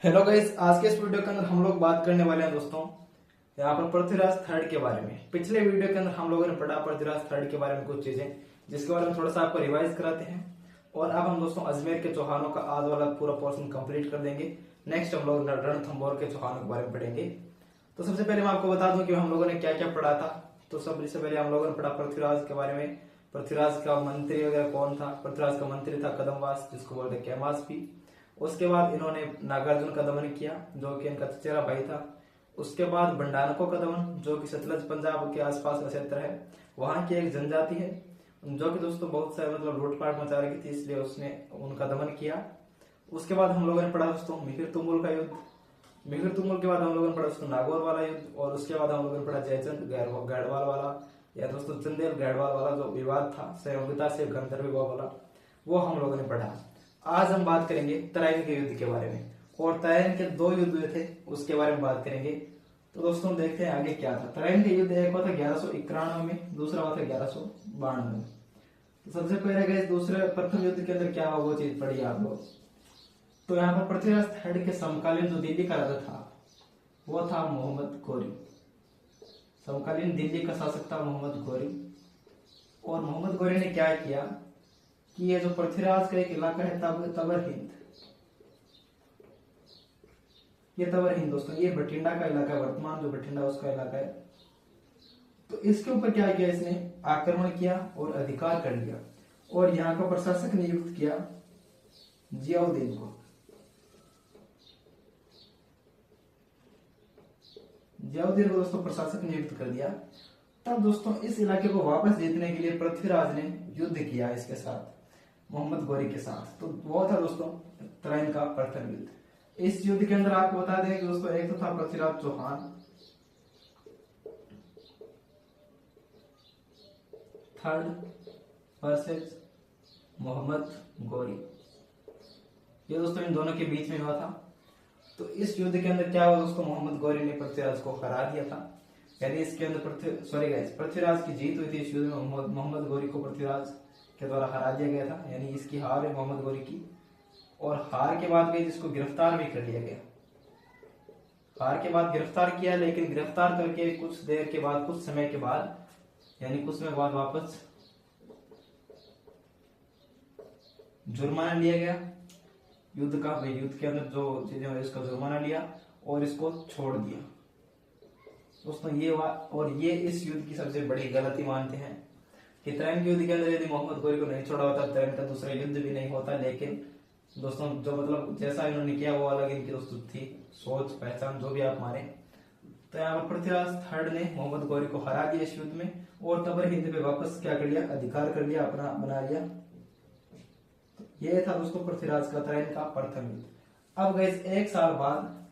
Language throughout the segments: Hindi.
हेलो गाइस, आज के इस वीडियो के अंदर हम लोग बात करने वाले हैं दोस्तों यहाँ पर पृथ्वीराज थर्ड के बारे में। पिछले वीडियो के अंदर हम लोगों ने पढ़ा पृथ्वीराज थर्ड के बारे में कुछ चीजें, जिसके बारे में थोड़ा सा आपको रिवाइज कराते हैं। और अब हम दोस्तों अजमेर के चौहानों का आज वाला पूरा पोर्शन कंप्लीट कर देंगे। नेक्स्ट हम लोग रणथंभौर के चौहानों के बारे में पढ़ेंगे। तो सबसे पहले मैं आपको बता दूं कि हम लोगों ने क्या क्या पढ़ा था। तो सबसे पहले हम लोगों ने पढ़ा पृथ्वीराज के बारे में। पृथ्वीराज का मंत्री वगैरह कौन था। पृथ्वीराज का मंत्री था कदमवास, जिसको बोलते कैमास भी। उसके बाद इन्होंने नागार्जुन का दमन किया, जो कि इनका चचेरा भाई था। उसके बाद भंडारकों का दमन, जो कि सतलज पंजाब के आसपास का क्षेत्र है, वहां की एक जनजाति है जो कि दोस्तों बहुत सारे लूटपाट मचा रही थी, इसलिए उसने उनका दमन किया। उसके बाद हम लोगों ने पढ़ा दोस्तों मिहिर तुमुल का युद्ध। मिहिर तुमुल के बाद हम लोगों ने पढ़ा दोस्तों नागौर वाला युद्ध। और उसके बाद हम लोगों ने पढ़ा जयचंद गढ़वाल वाला, या दोस्तों चंदेल गढ़वाल वाला जो विवाद था संयोगिता से गंधर्व विवाह वाला, वो हम लोगों ने पढ़ा। आज हम बात करेंगे तराइन के युद्ध के बारे में। और तराइन के दो युद्ध हुए थे, उसके बारे में बात करेंगे। तो दोस्तों देखते हैं आगे क्या था। तराइन के युद्ध एक हुआ था 1191 में, दूसरा हुआ था 1192 में। तो सबसे पहले गए दूसरे प्रथम युद्ध के अंदर क्या हुआ, वो चीज पढ़ी आप लोग। तो यहाँ पर पृथ्वीराज थर्ड के समकालीन जो दिल्ली का राजा था वो था मोहम्मद गोरी। समकालीन दिल्ली का शासक था मोहम्मद गोरी। और मोहम्मद गोरी ने क्या किया कि ये जो पृथ्वीराज का एक इलाका है तबर हिंद, ये तबर हिंद दोस्तों, ये बठिंडा का इलाका है, वर्तमान जो बठिंडा उसका इलाका है। तो इसके ऊपर क्या किया, इसने आक्रमण किया और अधिकार कर लिया। और यहाँ का प्रशासक नियुक्त किया जियाउद्दीन को। जियाउद्दीन को दोस्तों प्रशासक नियुक्त कर दिया। तब दोस्तों इस इलाके को वापस जीतने के लिए पृथ्वीराज ने युद्ध किया इसके साथ, मोहम्मद गोरी के साथ। तो वो था दोस्तों तराइन का प्रथम युद्ध। इस युद्ध के अंदर आपको बता दें कि दोस्तों एक तो था पृथ्वीराज चौहान थर्ड वर्सेस मोहम्मद गोरी, ये दोस्तों इन दोनों के बीच में हुआ था। तो इस युद्ध के अंदर क्या हुआ दोस्तों, मोहम्मद गोरी ने पृथ्वीराज को हरा दिया था। यानी इसके अंदर पृथ्वीराज की जीत हुई थी इस युद्ध में। मोहम्मद गोरी को पृथ्वीराज के द्वारा हरा दिया गया था, यानी इसकी हार है मोहम्मद गोरी की। और हार के बाद गई जिसको गिरफ्तार भी कर लिया गया। हार के बाद गिरफ्तार किया, लेकिन गिरफ्तार करके कुछ देर के बाद, कुछ समय के बाद, यानी कुछ समय बाद वापस जुर्माना लिया गया युद्ध का। युद्ध के अंदर जो चीजें हुई इसका जुर्माना लिया और इसको छोड़ दिया दोस्तों। ये और ये इस युद्ध की सबसे बड़ी गलती मानते हैं कि तराइन के युद्ध के अंदर यदि मोहम्मद गोरी को नहीं छोड़ा होता तराइन का दूसरा युद्ध भी नहीं होता। लेकिन दोस्तों जो जैसा इन्होंने किया वो अलग इनकी दोस्तों थी सोच पहचान, जो भी आप माने। तो यहाँ पर पृथ्वीराज थर्ड ने मोहम्मद गोरी को हरा दिया इस युद्ध में और तबर हिंद पे वापस क्या कर लिया, अधिकार कर लिया, अपना बना लिया। तो ये था दोस्तों पृथ्वीराज का तराइन का प्रथम युद्ध। अब गए एक साल बाद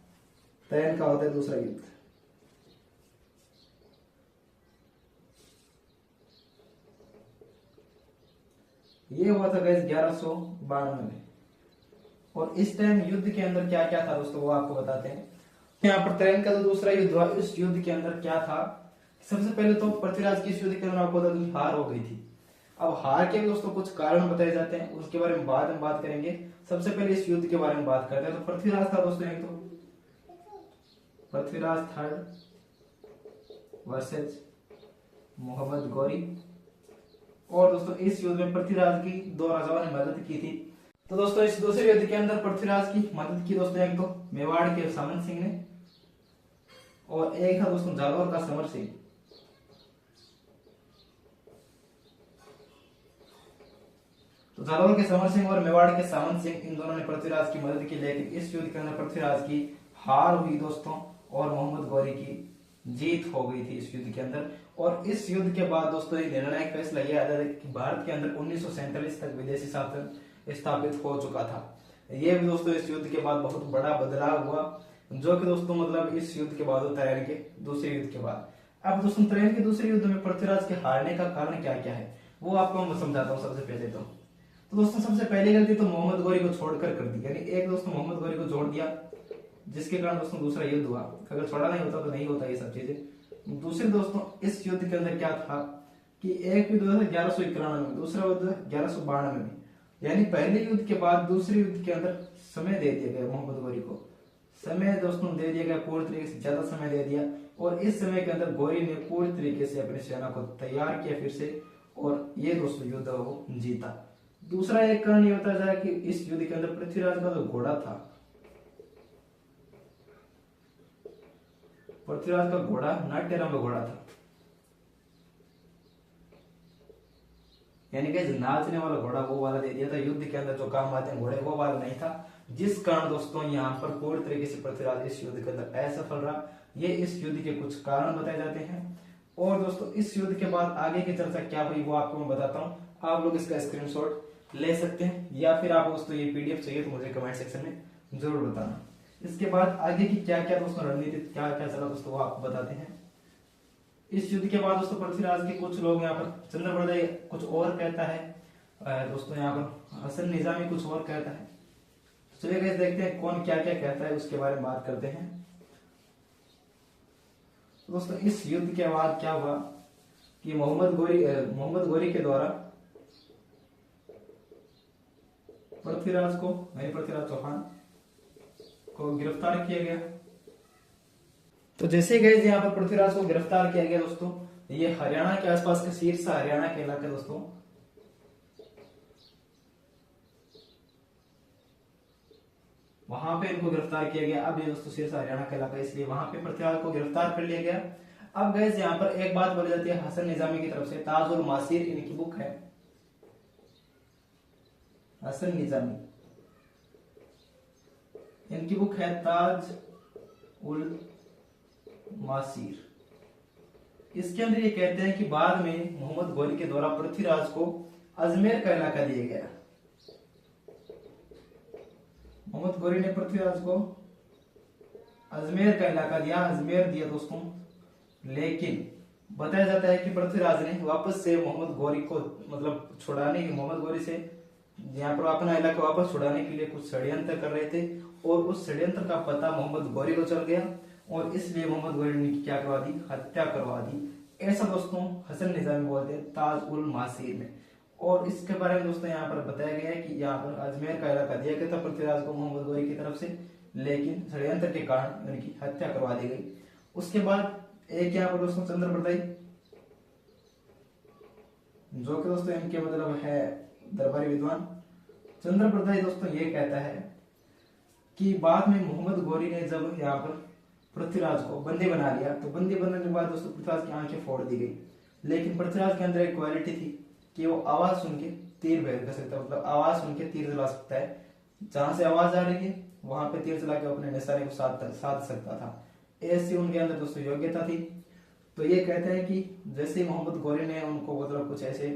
तराइन का होता है दूसरा युद्ध। ये हुआ था गैस 1192 में। और इस टाइम युद्ध के अंदर क्या क्या था दोस्तों वो आपको बताते हैं। यहाँ पर तराइन का जो दूसरा युद्ध हुआ, इस युद्ध के अंदर क्या था, सबसे पहले तो पृथ्वीराज की इस युद्ध के अंदर आपको बता दूं हार हो गई थी। अब हार के भी दोस्तों कुछ कारण बताए जाते हैं, उसके बारे में बाद में बात करेंगे। सबसे पहले इस युद्ध के बारे में बात करते हैं। तो पृथ्वीराज था दोस्तों एक तो पृथ्वीराज थर्ड वर्सेज मोहम्मद गोरी। और दोस्तों इस युद्ध में पृथ्वीराज की दो राजाओं ने मदद की थी। तो दोस्तों इस दूसरे युद्ध के अंदर पृथ्वीराज की मदद की दोस्तों एक तो मेवाड़ के सामंत सिंह ने, और एक था दोस्तों जालौर का समर सिंह। तो जालौर के समर सिंह और मेवाड़ के सामंत सिंह, इन दोनों ने पृथ्वीराज की मदद की। लेकिन इस युद्ध के अंदर पृथ्वीराज की हार हुई दोस्तों और मोहम्मद गोरी की जीत हो गई थी इस युद्ध के अंदर। और इस युद्ध के बाद दोस्तों एक निर्णायक फैसला यह आया कि भारत के अंदर 1947 तक विदेशी शासन स्थापित हो चुका था। यह भी दोस्तों इस युद्ध के बाद बहुत बड़ा बदलाव हुआ, जो कि दोस्तों इस युद्ध के बाद तराइन के दूसरे युद्ध के बाद। अब दोस्तों तराइन के दूसरे युद्ध में पृथ्वीराज के हारने का कारण क्या क्या है वो आपको मैं समझाता हूँ। सबसे पहले तो दोस्तों सबसे पहली गलती तो मोहम्मद गोरी को छोड़कर कर दी। यानी एक दोस्तों मोहम्मद गोरी को जोड़ दिया, जिसके कारण दोस्तों दूसरा युद्ध हुआ। अगर छोड़ा नहीं होता तो नहीं होता ये सब चीजें। दूसरे दोस्तों इस युद्ध के अंदर क्या था कि एक युद्ध हुआ था 1191 में, दूसरा युद्ध 1192 में। यानी पहले युद्ध के बाद दूसरे युद्ध के अंदर समय दे दिया गया मोहम्मद गोरी को। दोस्तों दे दिया गया, पूरी तरीके से ज्यादा समय दे दिया, और इस समय के अंदर गौरी ने पूरी तरीके से अपनी सेना को तैयार किया फिर से, और ये दोस्तों युद्ध वो जीता। दूसरा एक कारण ये होता है कि इस युद्ध के अंदर पृथ्वीराज का जो घोड़ा था, पृथ्वीराज का घोड़ा नाट्यरंभ घोड़ा था, यानी कि नाचने वाला घोड़ा वो वाला दे दिया था। युद्ध के अंदर जो काम आते हैं घोड़े वो वाला नहीं था, जिस कारण दोस्तों यहाँ पर पूरी तरीके से पृथ्वीराज इस युद्ध के अंदर असफल रहा। ये इस युद्ध के कुछ कारण बताए जाते हैं। और दोस्तों इस युद्ध के बाद आगे की चर्चा क्या हुई वो आपको मैं बताता हूँ। आप लोग इसका स्क्रीनशॉट ले सकते हैं, या फिर आप दोस्तों ये पीडीएफ चाहिए तो मुझे कमेंट सेक्शन में जरूर बताना। इसके बाद आगे की क्या क्या दोस्तों रणनीति क्या क्या चला दोस्तों वो आपको बताते हैं। इस युद्ध के बाद दोस्तों पृथ्वीराज के कुछ लोग यहाँ पर, चंद्रप्रदय कुछ और कहता है दोस्तों, यहाँ पर हसन निजामी कुछ और कहता है। चलिए गाइस देखते हैं कौन क्या क्या कहता है, उसके बारे में बात करते हैं। दोस्तों इस युद्ध के बाद क्या हुआ कि मोहम्मद गोरी के द्वारा पृथ्वीराज चौहान को गिरफ्तार किया गया। तो जैसे गए यहाँ पर पृथ्वीराज को गिरफ्तार किया गया दोस्तों, ये हरियाणा के आसपास का सिरसा हरियाणा के इलाका दोस्तों, वहां पे इनको गिरफ्तार किया गया। अब ये दोस्तों सिरसा हरियाणा का इलाका, इसलिए वहां पे पृथ्वीराज को गिरफ्तार कर लिया गया। अब गए यहाँ पर एक बात बोली जाती है हसन निजामी की तरफ से, ताज उल मासीर इनकी बुक है, हसन निजामी इनकी बुक है ताज उल मासीर। इसके अंदर ये कहते हैं कि बाद में मोहम्मद गोरी के द्वारा पृथ्वीराज को अजमेर का इलाका दिया गया। मोहम्मद गोरी ने पृथ्वीराज को अजमेर का इलाका दिया, अजमेर दिया दोस्तों। लेकिन बताया जाता है कि पृथ्वीराज ने वापस से मोहम्मद गोरी को मतलब छुड़ाने की, मोहम्मद गोरी से यहाँ पर अपना इलाका वापस छुड़ाने के लिए कुछ षड्यंत्र कर रहे थे, और उस षड्यंत्र का पता मोहम्मद गोरी को चल गया, और इसलिए मोहम्मद गोरी ने क्या करवा दी, हत्या करवा दी। ऐसा दोस्तों हसन निजामी बोलते हैं ताज उल मासीर में। और इसके बारे में दोस्तों यहाँ पर बताया गया है कि यहाँ पर अजमेर का इलाका दिया गया था पृथ्वीराज को मोहम्मद गोरी की तरफ से, लेकिन षड्यंत्र के कारण उनकी हत्या करवा दी गई। उसके बाद एक यहाँ पर दोस्तों चंद्रप्रदाई, जो कि दोस्तों इनके मतलब है दरबारी विद्वान, चंद्रप्रदाई दोस्तों ये कहता है कि बाद में मोहम्मद गोरी ने जब यहाँ पर पृथ्वीराज को बंदी बना लिया, तो बंदी बनने के बाद दोस्तों पृथ्वीराज की आंखें फोड़ दी गई। लेकिन पृथ्वीराज के अंदर एक क्वालिटी थी कि वो आवाज सुन के तीर भेद कर सकता है, मतलब आवाज सुन के तीर चला सकता है। जहां से आवाज आ रही है वहां पे तीर चला के अपने निशाने को साध सकता था। ऐसी उनके अंदर दोस्तों योग्यता थी। तो ये कहते हैं कि जैसे ही मोहम्मद गोरी ने उनको मतलब कुछ ऐसे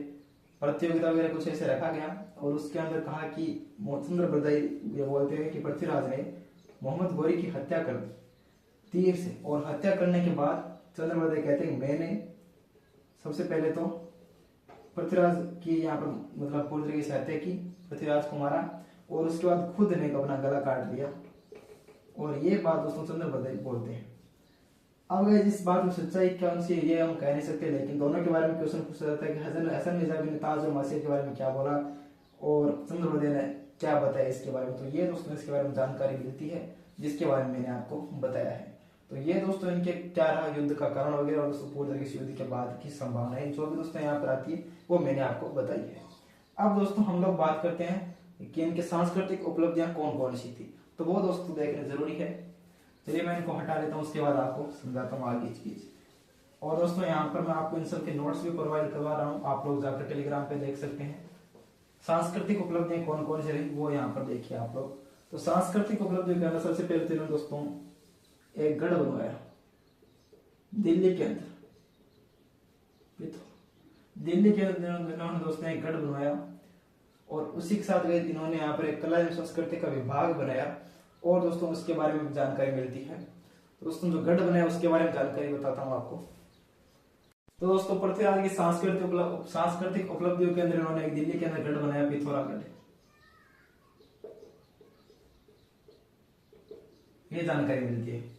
प्रतियोगिता वगैरह कुछ ऐसे रखा गया, और उसके अंदर कहा कि चंद्रप्रदाई ये बोलते हैं कि पृथ्वीराज ने मोहम्मद गोरी की हत्या कर दी तीर से, और हत्या करने के बाद चंद्रप्रदाई कहते हैं मैंने सबसे पहले तो पृथ्वीराज की यहाँ पर मतलब पूरी तरीके से हत्या की, पृथ्वीराज को मारा, और उसके बाद खुद ने अपना गला काट दिया। और ये बात दोस्तों चंद्रप्रदाई बोलते हैं। अब इस बात में सच्चाई क्या उनसे ये हम कह नहीं सकते, लेकिन दोनों के बारे में क्वेश्चन पूछा जाता है कि हसन निजामी ने ताज और मासीर के बारे में क्या बोला, और चंद्रप्रदाई ने क्या बताया इसके बारे में। तो ये दोस्तों इसके बारे में जानकारी मिलती है, जिसके बारे में मैंने आपको बताया है। तो ये दोस्तों इनके क्या रहा युद्ध का कारण वगैरह, और दोस्तों पूरी तरीके से युद्ध के बाद की संभावनाएं जो भी दोस्तों यहाँ पर आती है वो मैंने आपको बताई है। अब दोस्तों हम लोग बात करते हैं कि इनके सांस्कृतिक उपलब्धियां कौन कौन सी थी, तो वो दोस्तों देखना जरूरी है। चलिए मैं इनको हटा लेता हूँ, उसके बाद आपको समझाता हूँ आगे चीज। और दोस्तों यहाँ पर मैं आपको इन सब के नोट्स भी प्रोवाइड करवा रहा हूँ, आप लोग जाकर टेलीग्राम पे देख सकते हैं। सांस्कृतिक उपलब्धियां कौन कौन सी रही वो यहाँ पर देखिए आप लोग। तो सांस्कृतिक उपलब्धियों के अंदर सबसे पहले तो दोस्तों एक गढ़ बनवाया दिल्ली के अंदर, दिल्ली के अंदर इन्होंने दोस्तों एक गढ़ बनवाया, और उसी के साथ इन्होंने यहाँ पर एक कला एवं संस्कृति का विभाग बनाया, और दोस्तों उसके बारे में जानकारी मिलती है। तो दोस्तों जो गढ़ बनाया उसके बारे में जानकारी बताता हूँ आपको। तो दोस्तों पृथ्वीराज की सांस्कृतिक उपलब्धियों के अंदर इन्होंने एक दिल्ली के अंदर गढ़ बनाया, पिथौरागढ़, ये जानकारी मिलती है।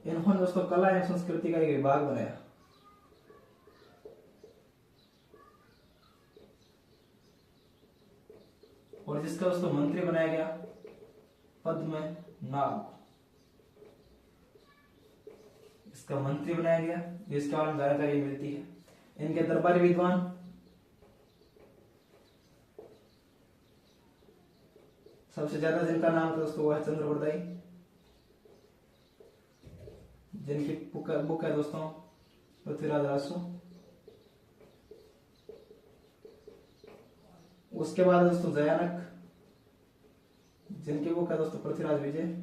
इन्होंने दोस्तों कला एवं संस्कृति का एक विभाग बनाया, और जिसका दोस्तों मंत्री बनाया गया पद्मनाभ, इसका मंत्री बनाया गया, जिसके बारे में जानकारी मिलती है। इनके दरबारी विद्वान सबसे ज्यादा जिनका नाम था दोस्तों वो है चंद्रवरदाई, जिनकी बुक है दोस्तों पृथ्वीराज रासो। उसके बाद दोस्तों जयानक, जिनकी बुक है दोस्तों पृथ्वीराज विजय।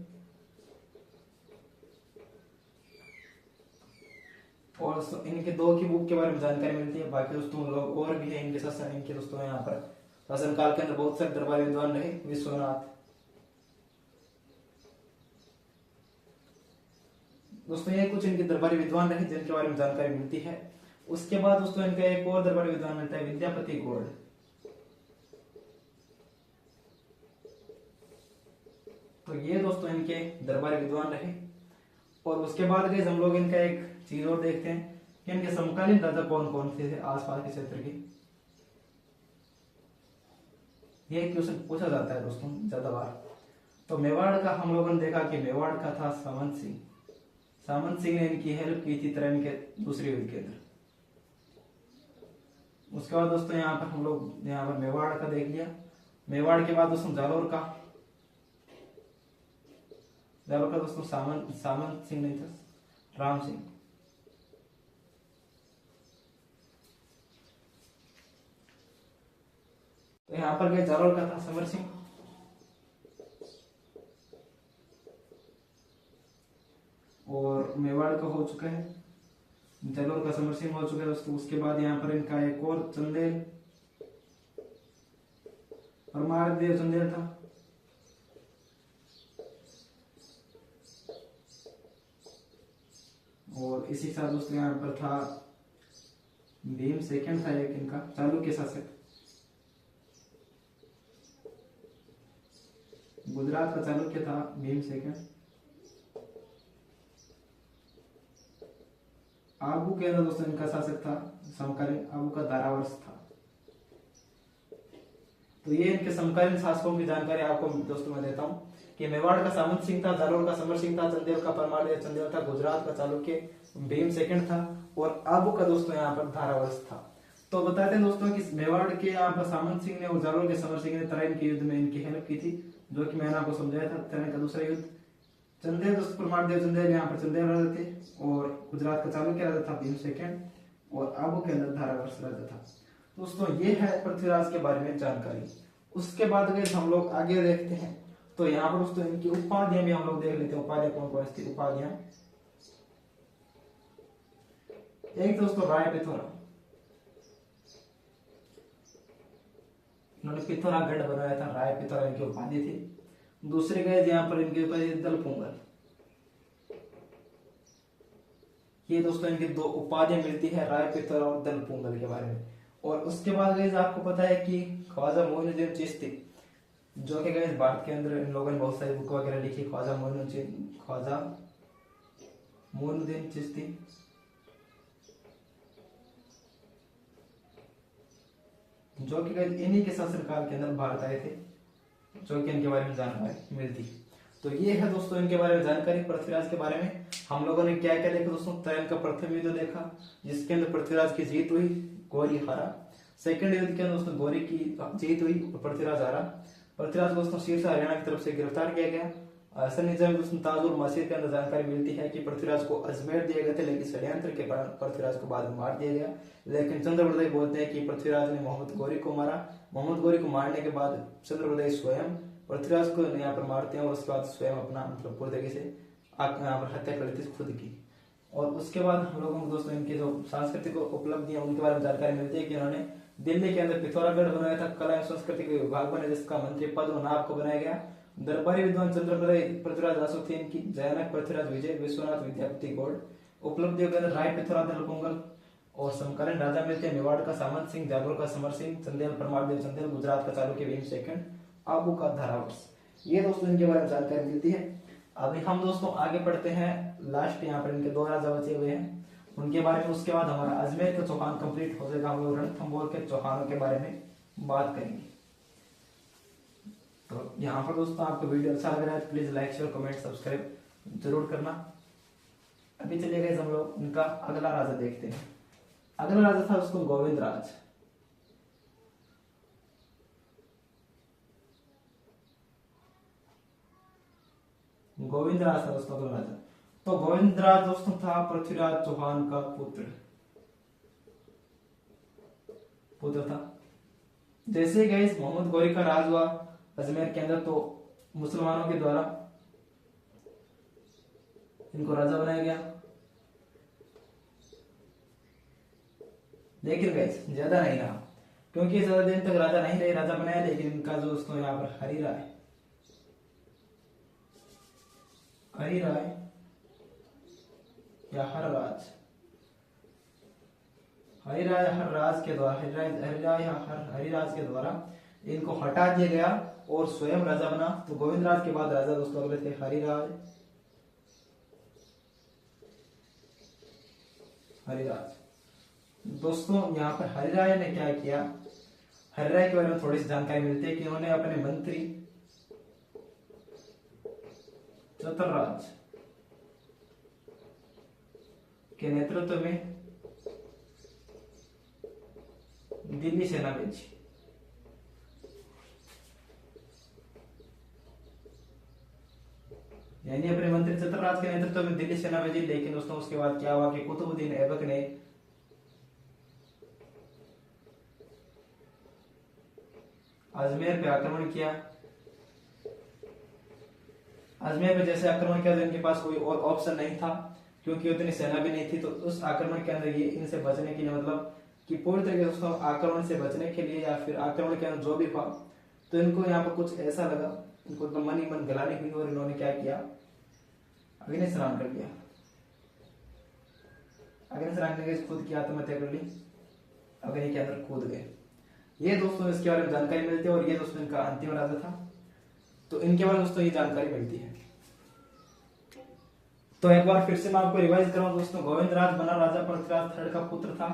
और दोस्तों इनके दो की बुक के बारे में जानकारी मिलती है। बाकी दोस्तों लोग और भी है इनके शासन, इनके दोस्तों यहाँ पर शासन काल के अंदर बहुत सारे दरबारी विद्वान रहे। विश्वनाथ दोस्तों, ये कुछ इनके दरबारी विद्वान रहे जिनके बारे में जानकारी मिलती है। उसके बाद दोस्तों इनका एक और दरबारी विद्वान मिलता है विद्यापति गौड़। तो ये दोस्तों इनके दरबारी विद्वान रहे। और उसके बाद गए हम लोग इनका एक चीज और देखते हैं कि इनके समकालीन राजा कौन कौन से थे आसपास के क्षेत्र के। ये क्वेश्चन पूछा जाता है दोस्तों ज्यादा बार। तो मेवाड़ का हम लोगों ने देखा कि मेवाड़ का था सामंत सिंह। सामंत सिंह ने इनकी हेल्प की थी तरन के दूसरे युद्ध के अंदर। उसके बाद दोस्तों यहाँ पर हम लोग यहाँ पर मेवाड़ का देख लिया। मेवाड़ के बाद दोस्तों जालोर का दोस्तों सामंत सिंह नहीं था, राम सिंह। तो यहाँ पर गए जालोर का था समर सिंह। और मेवाड़ का हो चुका है, जालोर का समर सिंह हो चुका है दोस्तों। उसके बाद यहाँ पर इनका एक और चंदेल परमारदेव चंदेल था। और इसी साथ दोस्तों यहाँ पर था भीम सेकंड था एक इनका चालुक्य शासक। गुजरात का चालुक्य था भीम सेकंड। आबू के अंदर दोस्तों इनका शासक था समकालीन, आबू का धारावर्ष था। तो ये इनके समकालीन शासकों की जानकारी आपको दोस्तों मैं देता हूँ कि मेवाड़ का सामंत सिंह था, जालोर का समर सिंह था, चंदेल का परमारदेव चंदेल था, गुजरात का चालुक्य भीम सेकंड था और आबू का दोस्तों यहाँ पर धारावर्ष था। तो बताते हैं दोस्तों कि मेवाड़ के यहाँ पर सामंत सिंह ने और जालोर के समर सिंह ने तराइन के युद्ध में इनकी हेल्प की थी, जो कि मैंने आपको समझाया था तराइन का दूसरा युद्ध। चंदेल दोस्तों परमारदेव चंदेल यहाँ पर चंदेल राजा थे और गुजरात का चालुक्य राजा था भीम सेकंड और आबू के अंदर धारावर्ष राजा था। दोस्तों ये है पृथ्वीराज के बारे में जानकारी। उसके बाद अगर हम लोग आगे देखते हैं तो यहाँ पर दोस्तों इनकी उपाधियां भी हम लोग देख लेते हैं। उपाधियां कौन कौन सी उपाधियां, एक दोस्तों राय पिथौरा, इन्होंने पिथौरागढ़ बनाया था, राय पिथौरा इनकी उपाधि थी। दूसरे गए यहाँ पर इनके उपाधि दलपुंगल। ये दोस्तों इनकी दो उपाधियां मिलती है राय पिथौरा और दलपुंगल के बारे में। और उसके बाद गए आपको पता है कि ख्वाजा मोइनुद्दीन चिश्ती, जो कि गए भारत के अंदर इन लोगों ने बहुत सारी बुक वगैरह लिखी। ख्वाजा मोइनुद्दीन चिश्ती, जो कि इन्हीं के शासनकाल के अंदर भारत आए थे, जो कि इनके बारे में जानकारी मिलती है। तो ये है दोस्तों इनके बारे में जानकारी। पृथ्वीराज के बारे में हम लोगों ने क्या क्या देखा दोस्तों, तराइन का प्रथम युद्ध देखा जिसके अंदर पृथ्वीराज की जीत हुई, गौरी हारा। सेकंड युद्ध के अंदर दोस्तों गौरी की जीत हुई और पृथ्वीराज हारा। पृथ्वीराज दोस्तों सिरसा हरियाणा की तरफ से गिरफ्तार किया गया। असल निजाम दोस्तों ताजुल मसीर के अंदर जानकारी मिलती है कि पृथ्वीराज को अजमेर दिए गए थे, लेकिन षड्यंत्र के कारण पृथ्वीराज को बाद में मार दिया गया। लेकिन चंद्रवरदाई बोलते हैं कि पृथ्वीराज ने मोहम्मद गौरी को मारा। मोहम्मद गौरी को मारने के बाद चंद्रवरदाई स्वयं पृथ्वीराज को यहाँ पर मारते हैं और उसके बाद स्वयं अपना मतलब पूरी तरीके से यहाँ पर हत्या कर लेते खुद की। और उसके बाद हम लोगों को दोस्तों इनकी जो सांस्कृतिक उपलब्धियां उनके बारे में जानकारी मिलती है कि उन्होंने दिल्ली के अंदर पिथौरागढ़ बनाया था, कला एवं संस्कृति के विभाग बने जिसका मंत्री पद और नाब को बनाया गया। दरबारी विद्वान चंद्रवरदाई पृथ्वीराज रासो थे इनकी, जयानक पृथ्वीराज विजय, विश्वनाथ विद्यापति गौड़। उपलब्धियों के अंदर राय पिथौरा दलपुंगल और समकालीन राजा मिलते हैं मेवाड़ का सामंत सिंह, जालोर का समर सिंह, चंदेल परमारदेव चंदेल, गुजरात का चालुक्य भीम सेकंड, आबू का धारावर्ष। ये दोस्तों इनके बारे में जानकारी मिलती है। अभी हम दोस्तों आगे पढ़ते हैं, लास्ट यहाँ पर इनके दो राजा बचे हुए हैं उनके बारे में। उसके बाद हमारा अजमेर का चौहान कंप्लीट हो जाएगा, हम लोग रणथंभौर के चौहानों के बारे में बात करेंगे। तो यहाँ पर दोस्तों आपको वीडियो अच्छा लग रहा है तो please like share comment subscribe जरूर करना। अभी चलिए गाइस हम लोग उनका अगला राजा देखते हैं। अगला राजा था उसको गोविंद राज। गोविंद राज था दोस्तों अगला राजा। तो गोविंद राज दोस्तों था पृथ्वीराज चौहान का पुत्र था। जैसे गाइस मोहम्मद गौरी का राज हुआ अजमेर के अंदर, तो मुसलमानों के द्वारा इनको राजा बनाया गया। लेकिन गाइस ज्यादा नहीं रहा, क्योंकि ज्यादा दिन तक राजा नहीं रहे, राजा बनाया। लेकिन इनका जो दोस्तों यहाँ पर हरिराय या हरराज, हरिराज के द्वारा इनको हटा दिया गया और स्वयं राजा बना। तो गोविंद राज के बाद राजा दोस्तों अगले थे हरिराज। दोस्तों यहाँ पर हरिराय ने क्या किया, हरिराय के बारे में थोड़ी सी जानकारी मिलती है कि उन्होंने अपने मंत्री चतुरराज के नेतृत्व में दिल्ली सेना भेजी। यानी अपने मंत्री चतुरराज के नेतृत्व में दिल्ली सेना भेजी। लेकिन दोस्तों उसके बाद क्या हुआ कि कुतुबुद्दीन ऐबक ने अजमेर पे आक्रमण किया। अजमेर पे जैसे आक्रमण किया तो इनके पास कोई और ऑप्शन नहीं था, क्योंकि उतनी सेना भी नहीं थी। तो उस आक्रमण के अंदर ये इनसे बचने के लिए, मतलब कि पूरी तरीके से दोस्तों आक्रमण से बचने के लिए या फिर आक्रमण के अंदर जो भी हुआ, तो इनको यहाँ पर कुछ ऐसा लगा, इनको तो मन ही मन गलानी हुई और इन्होंने क्या किया, अग्नि स्नान कर लिया। अग्नि स्नान करके खुद की आत्महत्या कर ली, अग्नि के अंदर कूद गए। ये दोस्तों इसके बारे में जानकारी मिलती है और ये दोस्तों इनका अंतिम राजा था। तो इनके बारे में दोस्तों ये जानकारी मिलती है। तो एक बार फिर से मैं आपको रिवाइज कराऊं दोस्तों, गोविंद राज बना राजा पृथ्वीराज III का पुत्र था,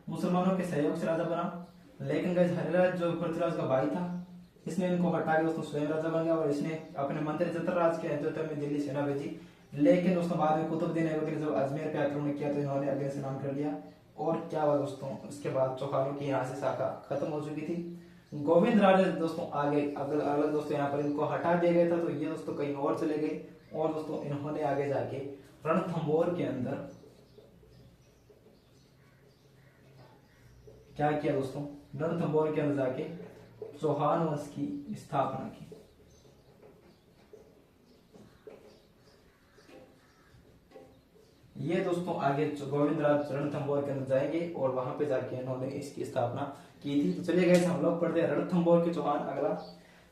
मुसलमानों के सहयोग से राजा बना। लेकिन गाइस हरिराज जो पृथ्वीराज का भाई था, इसने इनको हटा के दोस्तों स्वयं राजा बन गया और इसने अपने मंत्री चतुरराज के नेतृत्व में दिल्ली सेना भेजी। लेकिन दोस्तों बाद में कुतुबुद्दीन ऐबक ने जब अजमेर पे आक्रमण किया तो इन्होंने अग्नि स्नान कर लिया। और क्या हुआ दोस्तों, उसके बाद चौहानों की यहाँ से शाखा खत्म हो चुकी थी। गोविंद राज दोस्तों आगे अलग दोस्तों यहाँ पर इनको हटा दिया गया था, तो ये दोस्तों कहीं और चले गए। और दोस्तों इन्होंने आगे जाके रणथंभौर के अंदर क्या किया दोस्तों, रणथंभौर के अंदर जाके चौहान वंश की स्थापना की। ये दोस्तों आगे गोविंद राज रणथंभौर के अंदर जाएंगे और वहां पे जाके इन्होंने इसकी स्थापना की थी। तो चलिए गाइस हम लोग पढ़ते हैं रणथंभौर के चौहान अगला,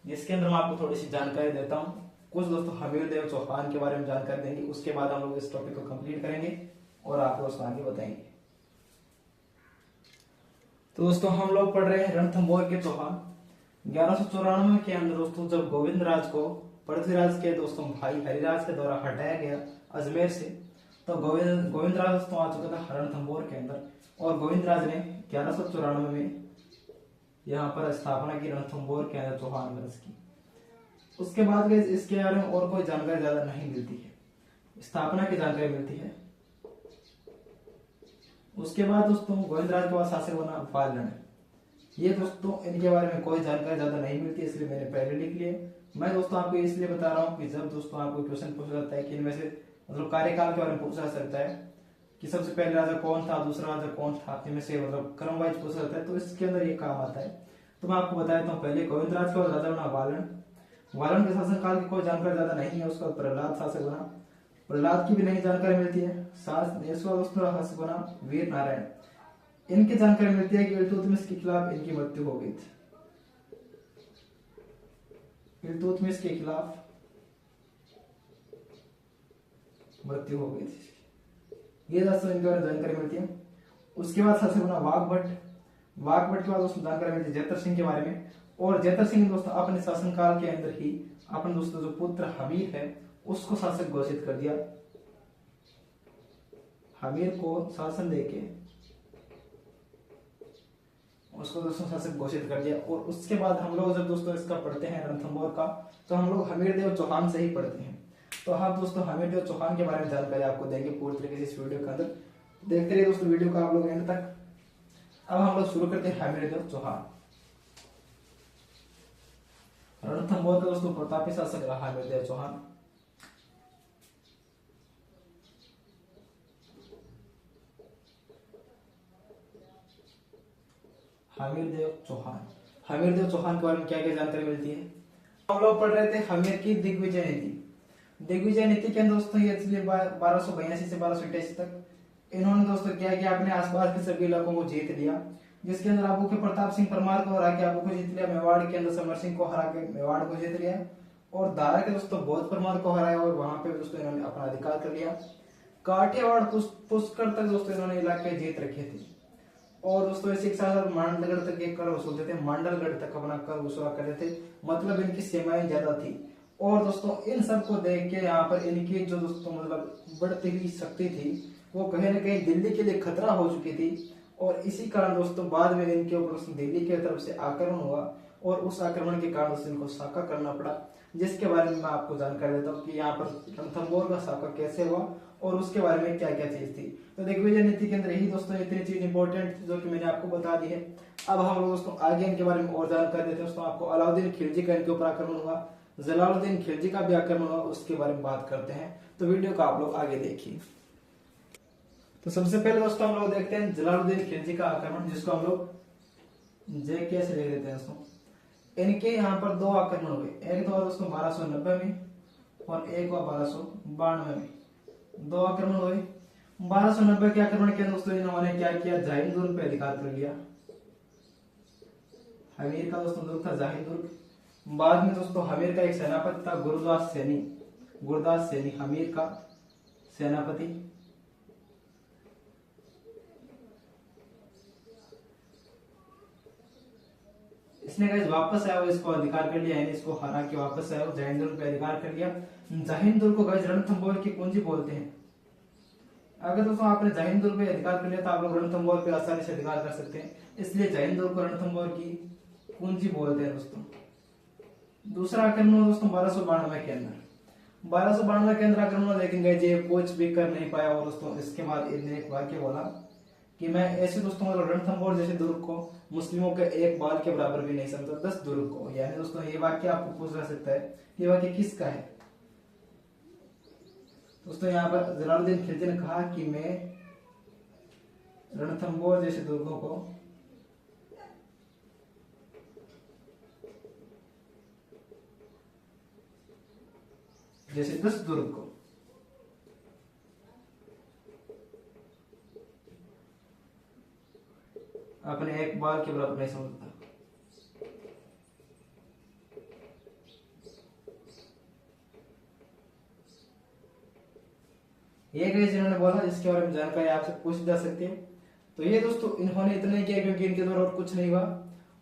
जिसके अंदर मैं आपको थोड़ी सी जानकारी देता हूँ। कुछ दोस्तों हमीरदेव चौहान के बारे में जानकारी देंगे, उसके बाद हम लोग इस टॉपिक को कंप्लीट करेंगे और आपको दोस्तों आगे बताएंगे। तो दोस्तों हम लोग पढ़ रहे हैं रणथंभौर के चौहान। 1194 के अंदर दोस्तों जब गोविंद राज को पृथ्वीराज के दोस्तों भाई हरिराज के द्वारा हटाया गया अजमेर से, तो गोविंद राज दोस्तों आ चुका था रणथंभौर के अंदर। और गोविंद राज ने 1194 में यहाँ पर स्थापना की रणथंभौर के अंदर चौहान वंश की। उसके बाद इसके बारे में और कोई जानकारी ज्यादा नहीं मिलती है, स्थापना की जानकारी मिलती है। उसके बाद दोस्तों गोविंद राज के बाद शासक बना बालन। ये दोस्तों इनके बारे में कोई जानकारी ज्यादा नहीं मिलती, इसलिए मैंने पहले लिख लिया। मैं दोस्तों आपको इसलिए बता रहा हूँ कि जब दोस्तों आपको क्वेश्चन पूछा जाता है कि इनमें से मतलब कार्यकाल के बारे में पूछा जा सकता है कि सबसे पहले राजा कौन था, दूसरा राजा कौन था, इनमें से मतलब क्रम वाइज पूछा जाता है, तो इसके अंदर ये काम आता है। तो मैं आपको बता देता हूँ, पहले गोविंद राज के बाद राजा बना बालन। बालन के शासन काल की कोई जानकारी ज्यादा नहीं है। उसका प्रहलाद शासक बना, प्रहलाद की भी नहीं जानकारी मिलती है। दोस्तों शासक बना वीर नारायण। इनकी जानकारी मिलती है कि इल्तुतमिश के खिलाफ इनकी मृत्यु हो गई थी, इल्तुतमिश के खिलाफ मृत्यु हो गई थी। ये दोस्तों इनके बारे में जानकारी मिलती है। उसके बाद शासक बना वाघभट्ट। वाघभट्ट के बाद दोस्तों जानकारी मिलती है जैतर सिंह के बारे में। और जैतर सिंह दोस्तों अपने शासनकाल के अंदर ही अपने दोस्तों जो पुत्र हमीर है उसको शासक घोषित कर दिया। हमीर को शासन देके उसको दोस्तों शासक घोषित कर दिया। और उसके बाद हम लोग जब दोस्तों इसका पढ़ते हैं रणथंभौर का, तो हम लोग हमीरदेव चौहान से ही पढ़ते हैं। तो हाँ दोस्तों, हमीरदेव चौहान के बारे में जानकारी आपको देंगे पूरी तरीके से इस वीडियो के अंदर। देखते रहिए दोस्तों वीडियो को आप लोग एंड तक। अब हम लोग शुरू करते हैं हमीरदेव चौहान। रणथंभौर का दोस्तों प्रतापी शासक रहा हमीरदेव चौहान। हमीरदेव चौहान, हमीरदेव चौहान के बारे में क्या क्या जानकारी मिलती है। हम लोग पढ़ रहे थे हमीर की दिग्विजय नीति। दिग्विजय नीति के अंदर दोस्तों ये 1282 से 1288 तक इन्होंने दोस्तों क्या किया, अपने आसपास के सभी इलाकों को जीत लिया, जिसके अंदर आबू के प्रताप सिंह परमार को हरा के आबू को जीत लिया। मेवाड़ के अंदर समर सिंह को हरा के मेवाड़ को जीत लिया और दारा के दोस्तों बौद्ध परमार को हराया और वहां पे दोस्तों इन्होंने अपना अधिकार कर लिया। काठियावाड़ पुष्कर तक दोस्तों इन्होंने इलाके जीत रखे थे और दोस्तों इसी के साथ मांडलगढ़ तक एक कर वसूलते थे, मांडलगढ़ तक अपना कर वसूला करते थे, मतलब इनकी सीमाएं ज्यादा थी। और दोस्तों इन सब को देख के यहाँ पर इनकी जो दोस्तों मतलब बढ़ती हुई शक्ति थी वो कहीं ना कहीं दिल्ली के लिए खतरा हो चुकी थी। और इसी कारण दोस्तों बाद में इनके ऊपर दिल्ली की तरफ से आक्रमण हुआ और उस आक्रमण के कारण इनको साका करना पड़ा, जिसके बारे में मैं आपको जानकारी देता हूँ कि यहाँ पर रणथंभौर का साका कैसे हुआ और उसके बारे में क्या क्या चीज थी। तो दिग्विजय नीति के अंदर यही दोस्तों इतनी चीज इंपॉर्टेंट थी जो कि मैंने आपको बता दी है। अब हम लोग दोस्तों आगे इनके बारे में और जानकारी देते हैं। दोस्तों आपको अलाउद्दीन खिलजी का इनके ऊपर आक्रमण हुआ, जलालुद्दीन खिलजी का भी आक्रमण हुआ, उसके बारे में बात करते हैं। तो वीडियो को आप लोग आगे देखिए। तो सबसे पहले दोस्तों हम लोग देखते हैं जलालुद्दीन खिलजी का आक्रमण, जिसको हम लोग जे कैसे ले लेते हैं दोस्तों। इनके यहाँ पर दो आक्रमण हुए, एक तो हुआ दोस्तों 1290 में और एक हुआ 1292 में। दो आक्रमण हुए। 1290 के आक्रमण के दोस्तों इन्होंने क्या किया, जाहिन दुर्ग पे अधिकार कर लिया। हमीर का दोस्तों दुर्ग था जाहिन दुर्ग। बाद में दोस्तों हमीर का एक सेनापति था गुरदास सैनी, गुरदास सैनी हमीर का सेनापति। इसने गाइस वापस आया, इसको अधिकार कर लिया, यानी इसको हरा के वापस आया, जाहिन दुर्ग पे अधिकार कर लिया। जाहिन दुर्ग को गाइस रणथंभौर की कुंजी बोलते हैं। अगर दोस्तों आपने जाहिन दुर्ग पे अधिकार कर लिया तो आप लोग रणथंभौर पे आसानी से अधिकार कर सकते हैं, इसलिए जाहिन दुर्ग को रणथंभौर की कुंजी बोलते हैं दोस्तों। दूसरा आक्रमण दोस्तों 1292 के अंदर, 1292 के अंदर आक्रमण, लेकिन गाइस ये कुछ भी कर नहीं पाया। और दोस्तों इसके बाद इन्होंने एक वाक्य बोला कि मैं ऐसे दोस्तों रणथंभौर जैसे दुर्ग को मुस्लिमों के एक बाल के बराबर भी नहीं समझता, 10 दुर्ग को। यानी दोस्तों ये वाक्य आपको पूछा जा सकता है, ये वाक्य किसका है। दोस्तों यहाँ पर जलालुद्दीन खिलजी ने कहा कि मैं रणथंभौर जैसे दुर्गों को जैसे 10 दुर्ग को अपने एक बाल के बराबर नहीं समझता। ये गैस इन्होंने बोला, जिसके बारे में जानकारी आपसे पूछ जा सकती है। तो ये दोस्तों इन्होंने इतना ही किया क्योंकि इनके द्वारा और कुछ नहीं हुआ।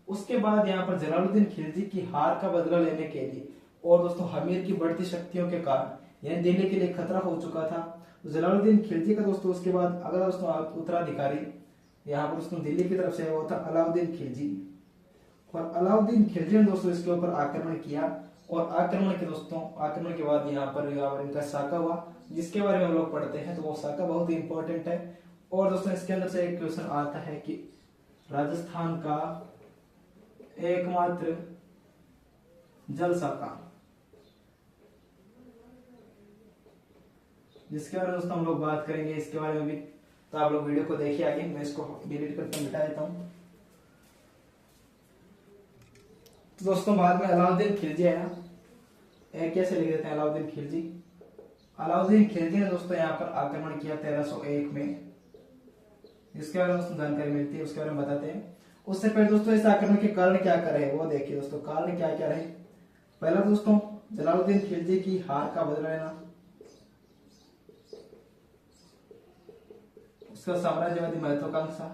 उसके बाद यहाँ पर जलालुद्दीन खिलजी की हार का बदला लेने के लिए और दोस्तों हमीर की बढ़ती शक्तियों के कारण यानी दिल्ली के लिए खतरा हो चुका था। जलालुद्दीन खिलजी का दोस्तों उसके बाद अगला दोस्तों उत्तराधिकारी यहाँ पर दोस्तों दिल्ली की तरफ से वो था अलाउद्दीन खिलजी। और अलाउद्दीन खिलजी ने दोस्तों इसके ऊपर आक्रमण किया और आक्रमण के बाद यहाँ पर इनका साका हुआ, जिसके बारे में हम लोग पढ़ते हैं। तो वो साका बहुत ही इंपॉर्टेंट है। और दोस्तों इसके अंदर से एक क्वेश्चन आता है कि राजस्थान का एकमात्र जल साका, जिसके बारे में दोस्तों हम लोग बात करेंगे इसके बारे में भी। तो आप लोग वीडियो को देखिए आगे, मैं इसको डिलीट करके मिटा देता हूं। तो दोस्तों बाद में अलाउद्दीन खिलजी आया, कैसे लिख देते हैं अलाउद्दीन खिलजी। अलाउद्दीन खिलजी ने दोस्तों यहाँ पर आक्रमण किया 1301 में, जिसके बारे में दोस्तों जानकारी मिलती है, उसके बारे में बताते हैं। उससे पहले दोस्तों इस आक्रमण के कारण क्या क्या रहे वो देखिए दोस्तों। कारण क्या क्या रहे, पहला दोस्तों जलालुद्दीन खिलजी की हार का बदला लेना, उसका साम्राज्यवादी महत्वाकांक्षा,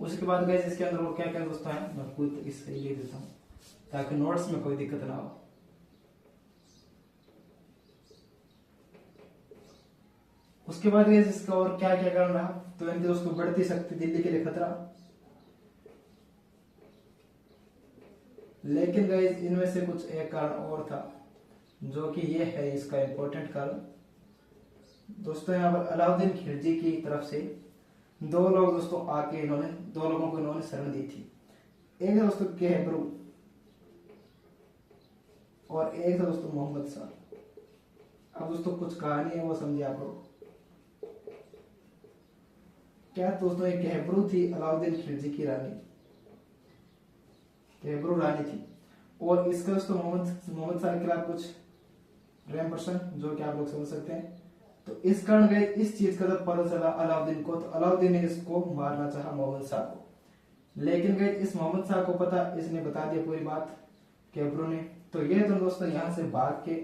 उसके बाद गए इसके अंदर वो क्या क्या दोस्तों है, मैं पूरी तरीके से लिख देता हूँ ताकि नोट्स में कोई दिक्कत ना हो। उसके बाद गए इसका और क्या क्या कारण रहा, तो इनके दोस्तों बढ़ती शक्ति, दिल्ली के लिए खतरा, लेकिन गाइस इनमें से कुछ एक कारण और था, जो कि ये है इसका इम्पोर्टेंट कारण। दोस्तों यहाँ पर अलाउद्दीन खिलजी की तरफ से दो लोग दोस्तों आके इन्होंने दो लोगों को इन्होंने शरण दी थी। एक है दोस्तों केहबरू और एक है दोस्तों मोहम्मद शाह। अब दोस्तों कुछ कहानी है वो समझिए आप लोग। क्या दोस्तों ये केहबरू थी अलाउद्दीन खिलजी की रानी, केहबरू रानी थी, और इसका दोस्तों मोहम्मद शाह के खिलाफ कुछ प्रेम प्रसंग जो कि आप लोग समझ सकते हैं। तो इस कारण गए इस चीज का जब पता चला अलाउद्दीन को, तो अलाउद्दीन ने इसको मारना चाहा मोहम्मद शाह को। लेकिन गए इस मोहम्मद शाह को पता, इसने बता दिया पूरी बात केहबरू ने। तो ये तो दोस्तों यहाँ से भाग के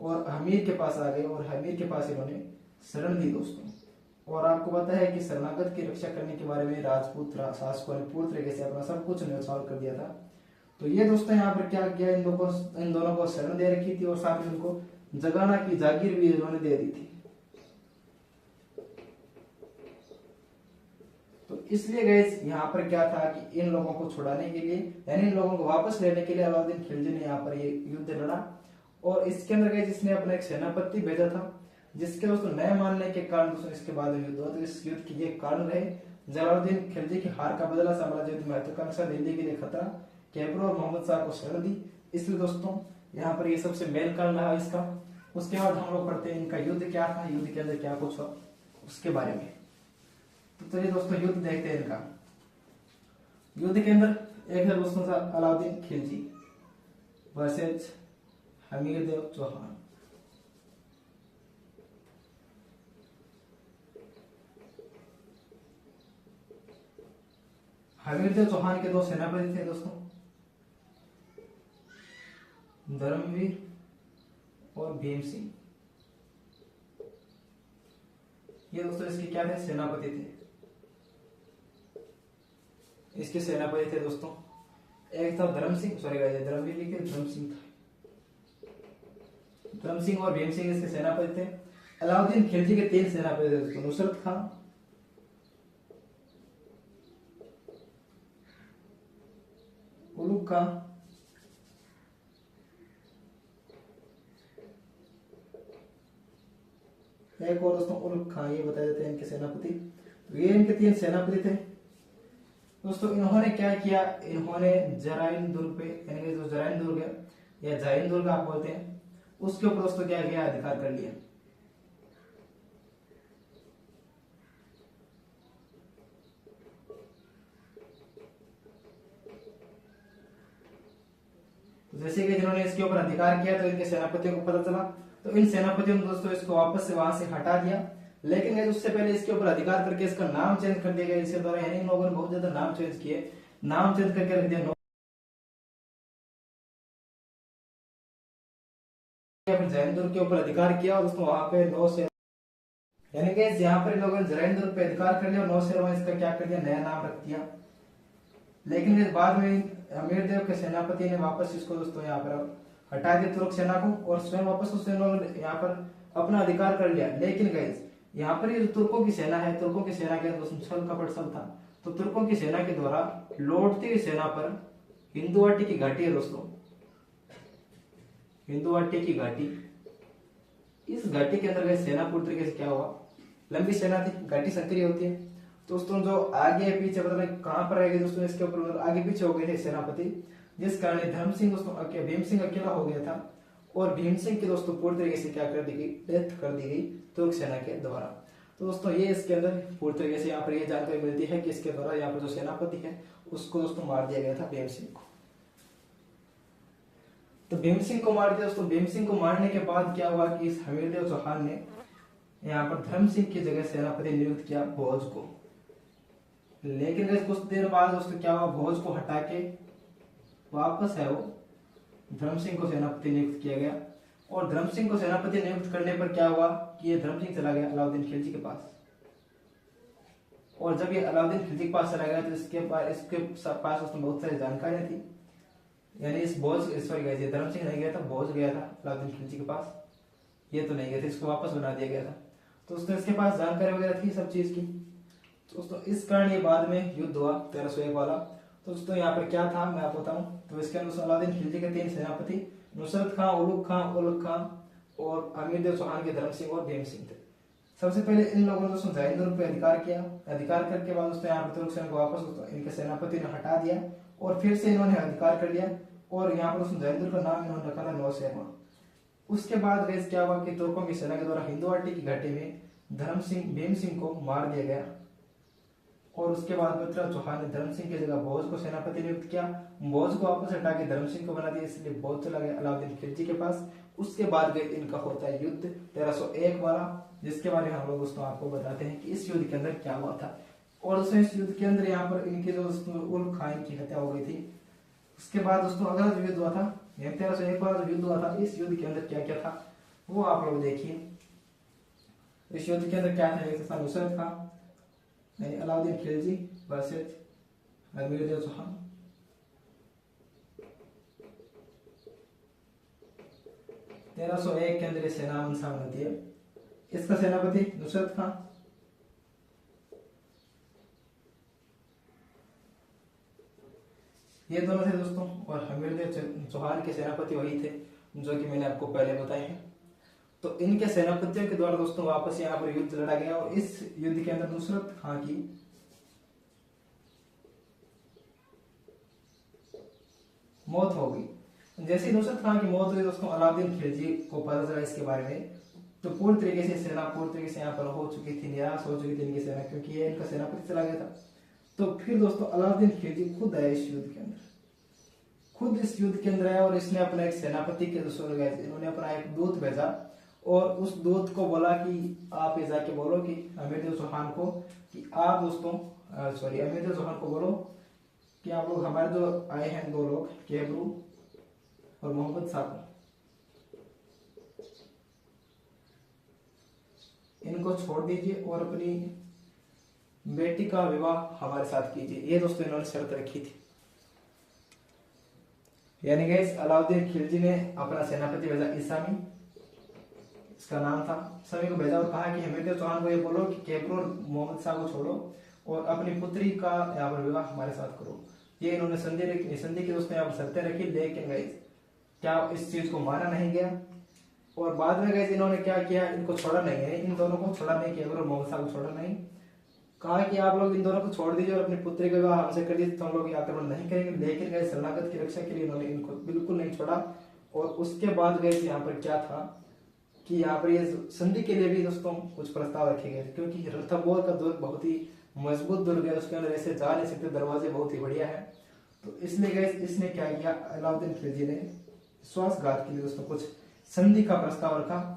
और हमीर के पास आ गए और हमीर के पास इन्होंने शरण दी दोस्तों। और आपको पता है कि शरणागत की रक्षा करने के बारे में राजपूत शासकों ने पूरी तरीके से अपना सब कुछ न्यौछावर कर दिया था। तो ये दोस्तों यहाँ पर क्या किया, इन दोनों को शरण दे रखी थी और साथ में उनको जगाना की जागीर भी इन्होंने दे दी थी। तो इसलिए गए यहाँ पर क्या था कि इन लोगों को छुड़ाने के लिए, यानी इन लोगों को वापस लेने के लिए अलाउद्दीन खिलजी ने यहाँ पर ये युद्ध लड़ा। और इसके अंदर गए जिसने अपना एक सेनापति भेजा था, जिसके दोस्तों न मानने के कारण दोस्तों इसके बाद युद्ध हुआ। तो इस युद्ध के ये कारण रहे जलालुद्दीन खिलजी की हार का बदला, साम्राज्य की महत्वाकांक्षा, दिल्ली के लिए खतरा, केहबरू और मोहम्मद शाह को शरण दी। इसलिए दोस्तों यहाँ पर ये सबसे मेन कारण रहा इसका। उसके बाद हम लोग पढ़ते हैं इनका युद्ध क्या था, युद्ध के अंदर क्या कुछ हुआ उसके बारे में। तो चलिए दोस्तों युद्ध देखते हैं इनका। युद्ध के अंदर एक है दोस्तों था अलाउद्दीन खिलजी वर्सेज हमीरदेव चौहान। हमीरदेव चौहान के दो सेनापति थे दोस्तों, धर्मवीर और भीम सिंह। ये दोस्तों इसके क्या थे, सेनापति थे। इसके सेनापति थे दोस्तों, एक था धर्म सिंह, सॉरी गाइस धर्मवीर लिखे, धर्म सिंह था। धर्म सिंह और भीम सिंह इसके सेनापति थे। अलाउद्दीन खिलजी के तीन सेनापति थे दोस्तों, नुसरत खान, उलुग खान एक और दोस्तों उलुग खान, ये बता देते हैं इनके सेनापति। तो ये इनके तीन सेनापति थे दोस्तों। इन्होंने क्या किया, इन्होंने जराइन दुर्ग पे, यानी कि जो जराइन दुर्ग है या जाइन दुर्ग आप बोलते हैं, उसके ऊपर दोस्तों क्या किया, अधिकार कर लिया। जैसे कि जिन्होंने इसके ऊपर अधिकार किया तो इनके सेनापतियों को पता चला, तो इन सेनापतियों ने दोस्तों इसको वापस से वहां से हटा दिया। लेकिन उससे पहले इसके ऊपर अधिकार करके इसका नाम चेंज कर दिया गया इसके द्वारा, यानी इन लोगों ने बहुत ज्यादा नाम चेंज किए, नाम चेंज करके रख दिया। फिर जैनदुर्ग के ऊपर अधिकार किया और दोस्तों वहां पे 9 से, यानी कि यहाँ पर लोगों ने जैनदुर्ग पे अधिकार कर लिया और 9 से इसका क्या कर दिया, नया नाम रख दिया। लेकिन इस बाद में अमीरदेव के सेनापति ने वापस इसको दोस्तों यहाँ पर हटा दिया तुर्क सेना को, और स्वयं वापस उसने यहाँ पर अपना अधिकार कर लिया। लेकिन गाइस यहाँ पर ये तुर्कों की सेना है, तुर्कों की सेना के दोस्तों छल कपट सब था। तो तुर्कों की सेना के द्वारा लौटती हुई सेना पर हिंदुवाटी की घाटी है दोस्तों, हिंदुवाटी की घाटी, इस घाटी के अंदर सेना पूरी तरीके से क्या हुआ, लंबी सेना थी, घाटी सक्रिय होती है दोस्तों, जो आगे पीछे पता नहीं कहां पर रहेगी दोस्तों, इसके ऊपर आगे पीछे हो गए थे सेनापति, जिस कारण धर्म सिंह दोस्तों भीम सिंह अकेला हो गया था। और भीम सिंह की दोस्तों पूरी तरीके से क्या कर दी गई, डेथ कर दी गई तुर्क सेना के द्वारा। तो दोस्तों ये इसके अंदर पूरी तरीके से यहाँ पर ये जानकारी मिलती है कि इसके द्वारा यहाँ पर जो सेनापति है उसको दोस्तों मार दिया गया था, भीम सिंह को। तो भीम सिंह को मार दिया दोस्तों। भीम सिंह को मारने के बाद क्या हुआ कि इस हमीरदेव चौहान ने यहाँ पर धर्म सिंह की जगह सेनापति नियुक्त किया भोज को। लेकिन कुछ देर बाद दोस्तों क्या हुआ, भोज को हटा के वापस है वो धर्म सिंह को सेनापति नियुक्त किया गया। और धर्म सिंह को सेनापति नियुक्त करने पर क्या हुआ कि ये धर्म सिंह चला गया अलाउद्दीन खिलजी के पास। और जब ये अलाउद्दीन खिलजी के पास चला गया तो इसके पास उसमें बहुत सारी जानकारियां थी, यानी इस भोज सॉरी धर्म सिंह नहीं गया था, भोज गया था अलाउद्दीन खिलजी के पास, ये तो नहीं गया था, इसको वापस बना दिया गया था। तो उसने इसके पास जानकारी वगैरह थी सब चीज की। तो दोस्तों इस कारण ये बाद में युद्ध हुआ 1301 वाला, तो दोस्तों यहाँ पर क्या था मैं आपको बताऊं। तो इसके अंदर अलाउद्दीन खिलजी के 3 सेनापति नुसरत खां, उलुग खां और अमीर देव चौहान के धर्म सिंह और भीम सिंह थे। सबसे पहले इन लोगों ने दोस्तों जाइंदर पे अधिकार किया। अधिकार करने के बाद दोस्तों यहाँ पर तुर्क सेना को वापस दोस्तों इनके सेनापति ने हटा दिया और फिर से इन्होंने अधिकार कर लिया और यहाँ पर दोस्तों जाइंदर का नाम इन्होंने रखा था नौशेरवा। उसके बाद गैस क्या हुआ कि तुर्कों की सेना के द्वारा हिंदुवाटी की घाटी में धर्म सिंह भीम सिंह को मार दिया गया और उसके बाद पृथ्वीराज चौहान ने धर्म सिंह की जगह भोज को सेनापति नियुक्त किया। भोज को वापस हटा के धर्म सिंह को बना दिया, इसलिए भोज चला गया अलाउद्दीन खिलजी के पास। उसके बाद गए इनका होता है युद्ध 1301 वाला, जिसके बारे में हम लोग दोस्तों आपको बताते हैं कि इस युद्ध के अंदर क्या हुआ था। और दोस्तों इस युद्ध के अंदर यहाँ पर इनके जो उल खान की हत्या हो गई थी। उसके बाद दोस्तों अगला जो युद्ध हुआ था 1301 वाला जो युद्ध हुआ था, इस युद्ध के अंदर क्या क्या था वो आप लोग देखिए। इस युद्ध के अंदर क्या था, नुसरत खां अलाउद्दीन खिलजी वर्सेस अमीर देव चौहान। तेरह सौ एक के अंदर सेना सामने होती है। इसका सेनापति नुसरत खां, ये दोनों थे दोस्तों। और अमीर देव चौहान के सेनापति वही थे जो कि मैंने आपको पहले बताए हैं। तो इनके सेनापतियों के द्वारा दोस्तों वापस यहाँ पर युद्ध लड़ा गया और इस युद्ध के अंदर नुसरत खां की मौत हो गई। जैसे नुसरत खां की मौत हुई दोस्तों अलाउद्दीन खिलजी को पता चला इसके बारे में, तो पूरी तरीके से सेना पूरी तरीके से यहाँ पर हो चुकी थी, निराश हो चुकी थी इनकी सेना, क्योंकि ये इनका सेनापति चला गया था। तो फिर दोस्तों अलाउद्दीन खिलजी खुद आया इस युद्ध के अंदर, खुद इस युद्ध के अंदर आया और इसने अपना एक सेनापति के दोस्तों इन्होंने अपना एक दूत भेजा और उस दूत को बोला कि आप ये जाके बोलो कि अमीर देव चौहान को कि आप दोस्तों अमीर देव चौहान को बोलो कि आप लोग हमारे जो आए हैं 2 लोग केबरू और मोहम्मद साहब, इनको छोड़ दीजिए और अपनी बेटी का विवाह हमारे साथ कीजिए। ये दोस्तों इन्होंने शर्त रखी थी। यानी गाइस अलाउद्दीन खिलजी ने अपना सेनापति भेजा ईसामी, इसका नाम था, सभी को भेजा और कहा कि अमीर देव चौहान को ये बोलो कि केबरू और मोहम्मद साहब को छोड़ो और अपनी पुत्री का यहाँ पर विवाह हमारे साथ करो। ये इन्होंने संधि की दोस्तों यहाँ पर शर्तें रखी, लेकिन गाइस क्या इस चीज को माना नहीं गया। और बाद में गाइस इन्होंने क्या किया, इनको छोड़ा नहीं है, इन दोनों को छोड़ा नहीं, केबरू और मोहम्मद साहब को छोड़ा नहीं, कहा कि आप लोग इन दोनों को छोड़ दीजिए और अपनी पुत्री का विवाह हमसे कर दीजिए, तो हम लोग आक्रमण नहीं करेंगे। लेकिन गए शरणागत की रक्षा के लिए इन्होंने इनको बिल्कुल नहीं छोड़ा। और उसके बाद गए यहाँ पर क्या था कि यहाँ पर ये संधि के लिए भी दोस्तों कुछ प्रस्ताव रखे गए, क्योंकि रणथंबोर का दुर्ग बहुत ही मजबूत दुर्ग है, उसके अंदर ऐसे जा नहीं सकते, दरवाजे बहुत ही बढ़िया है। तो इसलिए गए इसने क्या किया, अलाउद्दीन खिलजी ने विश्वासघात के लिए दोस्तों कुछ संधि का प्रस्ताव रखा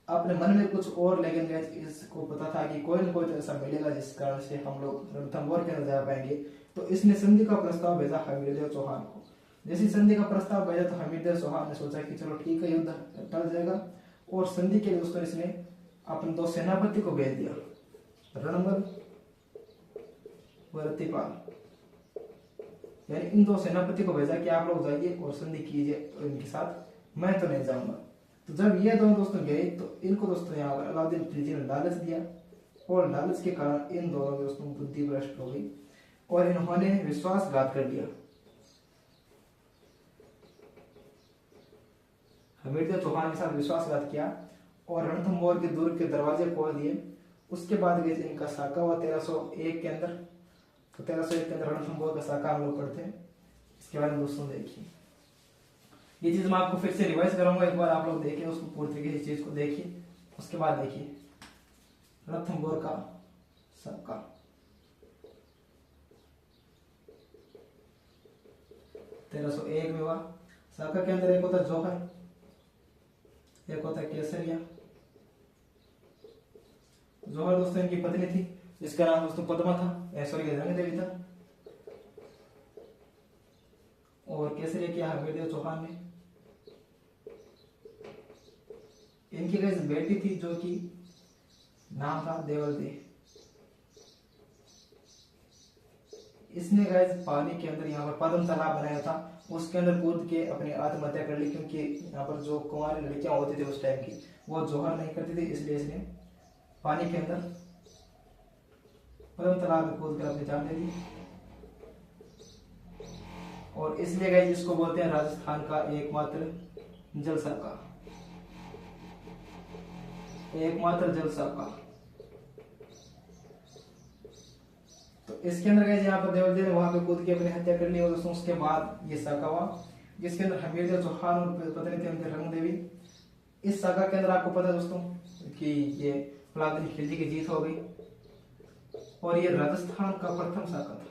अपने मन में कुछ और, लेकिन गए इसको पता था कि कोई न कोई तो ऐसा मिलेगा जिस कारण से हम लोग रणथंबोर के अंदर जा पाएंगे। तो इसने संधि का प्रस्ताव भेजा हमीर देव चौहान को। जैसे संधि का प्रस्ताव भेजा तो हमीर देव चौहान ने सोचा कि चलो ठीक है, युद्ध टल जाएगा। और संधि के लिए दोस्तों इसने अपने 2 सेनापति को भेज दिया, रणबल व रतिपाल, यानी इन 2 सेनापति को भेजा कि आप लोग जाइए और संधि कीजिए इनके साथ, मैं तो नहीं जाऊंगा। तो जब ये दोनों दोस्तों गए तो इनको दोस्तों यहाँ पर अलाउद्दीन खिलजी ने लालच दिया और लालच के कारण इन दोनों दोस्तों बुद्धि भ्रष्ट हो गई और इन्होंने विश्वासघात कर लिया। हमीर देव चौहान के साथ विश्वासघात किया और रणथंबोर के दुर्ग के दरवाजे खोल दिए। उसके बाद गए इनका साका हुआ 1301 के अंदर। तो 1301 के अंदर रणथंबोर का साका हम लोग पढ़ते हैं, इसके बारे में दोस्तों देखिए। ये चीज मैं आपको फिर से रिवाइज करूंगा, एक बार आप लोग देखिए उसको पूरी तरीके से चीज को देखिए। उसके बाद देखिए रणथंबोर का साका, तेरह सौ एक में हुआ। साका के अंदर एक होता जौहर, एक होता केसरिया। जौहर दोस्तों इनकी पत्नी थी जिसका नाम दोस्तों पद्मा था, ऐश्वर्य की रंग देवी था। और केसरिया किया हमीर देव चौहान ने। इनकी गैस बेटी थी जो कि नाम था देवल दे। इसने गैस पानी के अंदर यहाँ पर पद्म तालाब बनाया था, उसके अंदर कूद के अपनी आत्महत्या कर ली, क्योंकि यहाँ पर जो कुंवारी लड़कियां होती थी उस टाइम की वो जौहर नहीं करती थी, इसलिए इसने पानी के अंदर पद्म तालाब में कूद कर अपनी जान दे दी। और इसलिए गाइस इसको बोलते हैं राजस्थान का एकमात्र जल साका, एकमात्र जल साका। तो इसके अंदर गाइस यहाँ पर देवल जी ने वहां पे कूद के अपनी हत्या कर ली और दोस्तों उसके बाद ये साका हुआ, जिसके अंदर हमीरदेव चौहान और पत्नी थी उनकी रंग देवी। इस साका के अंदर आपको पता है दोस्तों कि ये अलाउद्दीन खिलजी की जीत हो गई और ये राजस्थान का प्रथम साका था।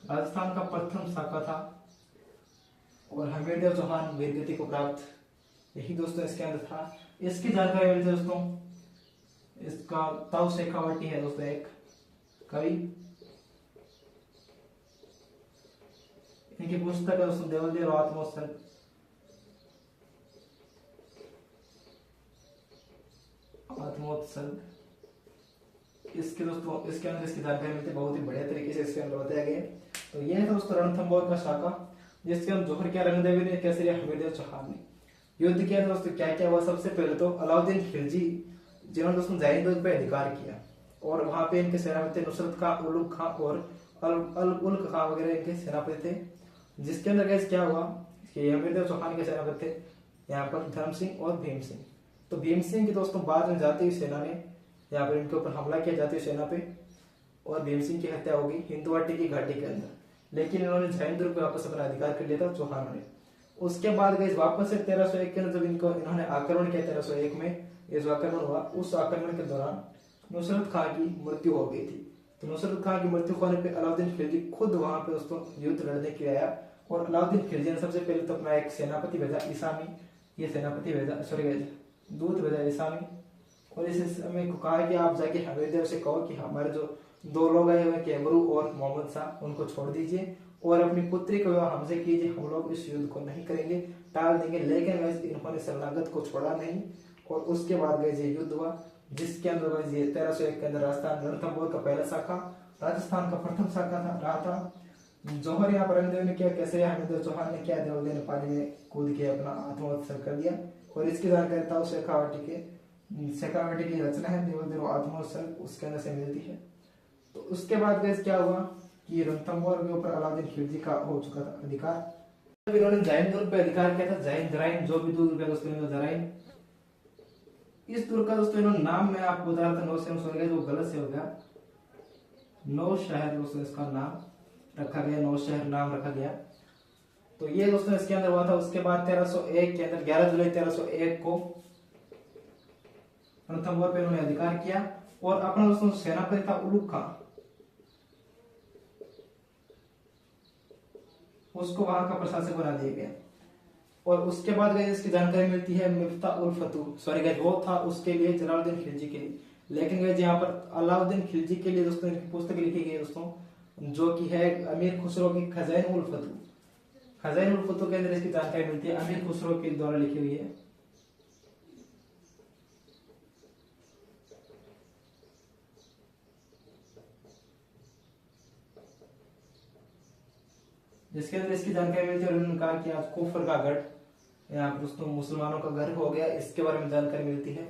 राजस्थान का प्रथम साका था और हमीरदेव चौहान वीरगति को प्राप्त, यही दोस्तों इसके अंदर था। इसकी जानकारी मिलती है दोस्तों, इसका ताऊ शेखावटी है दोस्तों एक कवि, इनकी पुस्तक है दोस्तों देवल जी और आत्मोत्सर्ग। आत्मोत्सर्ग इसके दोस्तों इसके अंदर इसकी जानकारी मिलती है, बहुत ही बढ़िया तरीके से इसके अंदर बताया गया। तो यह है दोस्तों रणथंभौर का शाखा, जिसके अंदर जोहर किया रंगदेवी ने, कैसे हमीरदेव चौहान ने युद्ध किया दोस्तों। क्या क्या हुआ, सबसे पहले तो अलाउद्दीन खिलजी जिन्होंने दोस्तों जैन दुर्ग पे अधिकार किया और वहां पे इनके सेनापति नुसरत खां, उलुग खां और उल्क खां वगैरह इनके सेनापति थे। जिसके अंदर कैसे क्या हुआ कि हमीरदेव चौहान के सेनापति थे यहाँ पर धर्म सिंह और भीम सिंह। तो भीम सिंह की दोस्तों बाद में जाती हुई सेना ने यहाँ पर इनके ऊपर हमला किया जाती हुई सेना पे और भीम सिंह की हत्या हो गई हिंदुवाटी की घाटी के अंदर, लेकिन इन्होंने जैन दुर्ग पे वापस अपना अधिकार कर लिया था चौहानों ने। उसके बाद गए वापस से 1301 के अंदर जब इन्होंने आक्रमण किया 1301 में ये जो आक्रमण हुआ, उस आक्रमण के दौरान नुसरत खां की मृत्यु हो गई थी। तो नुसरत खां की मृत्यु होने पे अलाउद्दीन खिलजी खुद वहां पे उसको युद्ध लड़ने के लिए आया और अलाउद्दीन खिलजी ने सबसे पहले तो अपना एक सेनापति भेजा ईसामी, ये सेनापति भेजा दूत भेजा ईसामी और इस समय को कहा कि आप जाके हमीरदेव से कहो कि हमारे जो 2 लोग आए हुए कैमरू और मोहम्मद शाह उनको छोड़ दीजिए और अपनी पुत्री का विवाह हमसे कीजिए, हम लोग इस युद्ध को नहीं करेंगे, टाल देंगे। लेकिन इन्होंने शरणागत को छोड़ा नहीं और उसके बाद गए ये युद्ध हुआ, जिसके अंदर 1301 के अंदर राजस्थान रणथंभौर का पहला शाखा राजस्थान का प्रथम शाखा था रहा था। जौहर यहाँ पर रंगदेव ने किया, कैसे हमीरदेव चौहान ने किया, देवल ने पानी में कूद के अपना आत्मोत्सर्ग कर दिया और इसकी जानकारी ताऊ शेखावटी की रचना है देवल आत्मोत्सर्ग, उसके अंदर से मिलती है। तो उसके बाद गैस क्या हुआ कि रणथंभौर के ऊपर अलाउद्दीन खिलजी का हो चुका था अधिकार। इन्होंने जैन दुर्ग पे अधिकार किया था, जैन जराइन जो भी दुर्ग है दोस्तों जराइन। इस दुर्ग का दोस्तों इन्होंने नाम में आपको बता रहा था नौशहर जो गलत से हो गया, नौशहर दोस्तों इसका नाम रखा गया, नौशहर नाम रखा गया। तो ये दोस्तों इसके अंदर हुआ था। उसके बाद 1301 के अंदर 11 जुलाई 1301 को रणथंभौर पे इन्होंने अधिकार किया और अपना दोस्तों सेनापति था उलुग खां, उसको वहां का प्रशासक बना दिया गया। और उसके बाद गए इसकी जानकारी मिलती है मिफ्ता उल फतूह, सॉरी गए वो था उसके लिए जलालुद्दीन खिलजी के लिए, लेकिन गए यहाँ पर अलाउद्दीन खिलजी के लिए दोस्तों इनकी पुस्तक लिखी गई दोस्तों, जो कि है अमीर खुसरो की खजाइन उल फतूह। खजाइन उल फतूह के अंदर इसकी जानकारी मिलती है, अमीर खुसरो के द्वारा लिखी हुई है। जिसके अंदर इसकी जानकारी मिलती है और उन्होंने कहा कि आज कुफर का गढ़ यहाँ पर दोस्तों मुसलमानों का घर हो गया, इसके बारे में जानकारी मिलती है।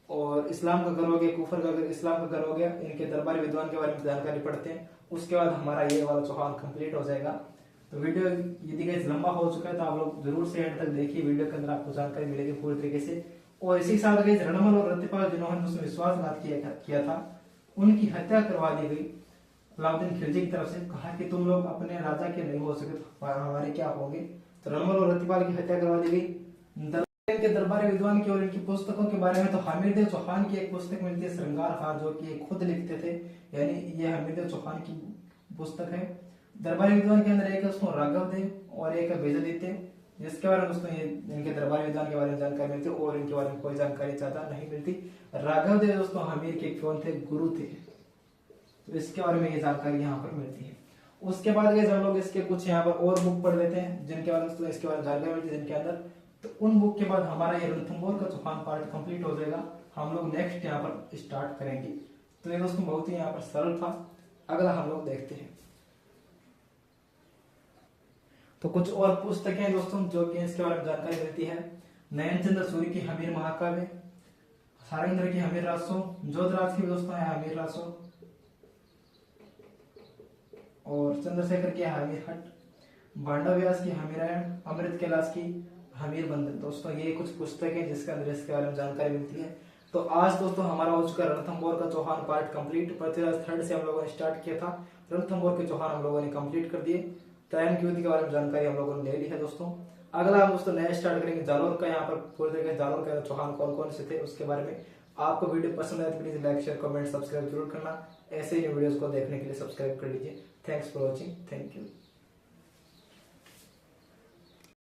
और इस्लाम का घर हो गया, कुफर का घर इस्लाम का घर हो गया। इनके दरबारी विद्वान के बारे में जानकारी पढ़ते हैं, उसके बाद हमारा ये वाला चौहान कंप्लीट हो जाएगा। तो वीडियो यदि गाइस लंबा हो चुका है तो आप लोग जरूर से एंड तक देखिए, वीडियो के अंदर आपको जानकारी मिलेगी पूरी तरीके से। और इसी साल गाइस रणमल और रतिपाल जिन्होंने उसमें विश्वासघात किया था, उनकी हत्या करवा दी गई अलाउद्दीन खिलजी की तरफ से। कहा कि तुम लोग अपने राजा के नहीं हो सके तो हमारे क्या होंगे। तो रणमल और रतिपाल की हत्या करवा दी गई। के दरबारी विद्वान की और इनकी पुस्तकों के बारे में तो हमीरदेव चौहान की एक पुस्तक मिलती है श्रृंगार हार, जो कि खुद लिखते थे, यानी ये हमीरदेव चौहान की पुस्तक है। दरबारी विद्वान के अंदर एक है दोस्तों राघव देव और एक है बेजदित्य, जिसके बारे में दोस्तों ये इनके दरबारी विद्वान के बारे में जानकारी मिलती है और इनके बारे में कोई जानकारी ज्यादा नहीं मिलती। राघव देव दोस्तों हमीर के कौन थे, गुरु थे, तो इसके बारे में ये जानकारी यहाँ पर मिलती है। उसके बाद हम लोग इसके कुछ यहाँ पर और बुक पढ़ लेते हैं जिनके बारे में इसके बारे में जानकारी मिलती है जिनके अंदर। तो उन बुक के बाद हमारा ये रणथंभौर का चौहान पार्ट कंप्लीट हो जाएगा। हम लोग नेक्स्ट यहाँ पर स्टार्ट करेंगे। तो ये दोस्तों बहुत ही यहाँ पर सरल था। अगला हम लोग देखते हैं। तो कुछ और पुस्तकें दोस्तों जो कि इसके बारे में जानकारी मिलती है। नयन चंद्र सूर्य की हमीर महाकाव्य, सारंगधर की हमीर रासो, जोधराज की दोस्तों है हमीर रासो, और चंद्रशेखर की हमीर हट, भांडा व्यास की हमीरायण, अमृत कैलाश की हमीर बंधन। दोस्तों ये कुछ पुस्तक है जिसके अंदर इसके बारे में जानकारी मिलती है। तो आज दोस्तों हमारा हो चुका रणथंभौर का Chauhan part complete. Prithviraj third से हम लोगों ने स्टार्ट किया था, रणथंभौर के चौहान हम लोगों ने कंप्लीट कर दिए। त्रयन की युद्ध के बारे में जानकारी हम लोगों ने ले ली है दोस्तों। अगला हम दोस्तों नया स्टार्ट करेंगे जालोर का। यहाँ पर पूरे तरीके जालोर के चौहान कौन कौन से थे उसके बारे में। आपको वीडियो पसंद आए तो please like share comment subscribe जरूर करना। ऐसे ही वीडियोस को देखने के लिए सब्सक्राइब कर लीजिए। Thanks for watching, thank you.